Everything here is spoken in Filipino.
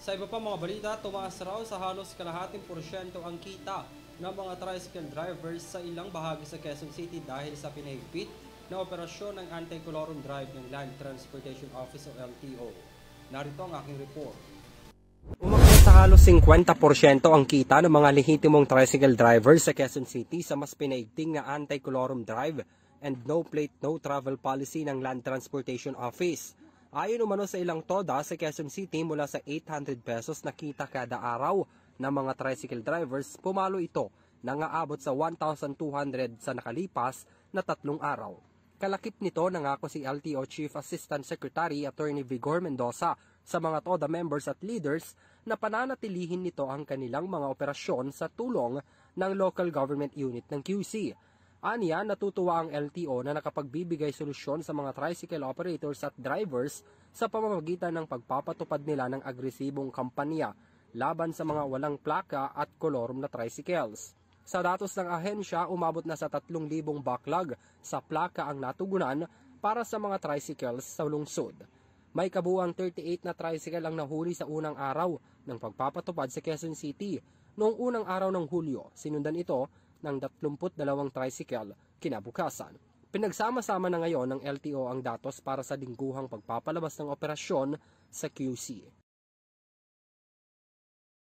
Sa iba pa mga balita, tumaas raw sa halos kalahating porsyento ang kita ng mga tricycle drivers sa ilang bahagi sa Quezon City dahil sa pinahigpit na operasyon ng Anti-Colorum Drive ng Land Transportation Office o LTO. Narito ang aking report. Umakyat sa halos 50% ang kita ng mga lehitimong tricycle drivers sa Quezon City sa mas pinaigting na Anti-Colorum Drive and No Plate No Travel policy ng Land Transportation Office. Ayon umano sa ilang toda sa Quezon City, mula sa 800 pesos na kita kada araw ng mga tricycle drivers, pumalo ito nang aabot sa 1,200 sa nakalipas na 3 araw. Kalakip nito nangako si LTO Chief Assistant Secretary Attorney Vigor Mendoza sa mga toda members at leaders na pananatilihin nito ang kanilang mga operasyon sa tulong ng local government unit ng QC. Aniya, natutuwa ang LTO na nakapagbibigay solusyon sa mga tricycle operators at drivers sa pamamagitan ng pagpapatupad nila ng agresibong kampanya laban sa mga walang plaka at kolorum na tricycles. Sa datos ng ahensya, umabot na sa 3,000 backlog sa plaka ang natugunan para sa mga tricycles sa lungsod. May kabuuang 38 na tricycle ang nahuli sa unang araw ng pagpapatupad sa Quezon City. Noong unang araw ng Hulyo, sinundan ito ng 32 tricycle kinabukasan. Pinagsama-sama na ngayon ng LTO ang datos para sa lingguhang pagpapalabas ng operasyon sa QC.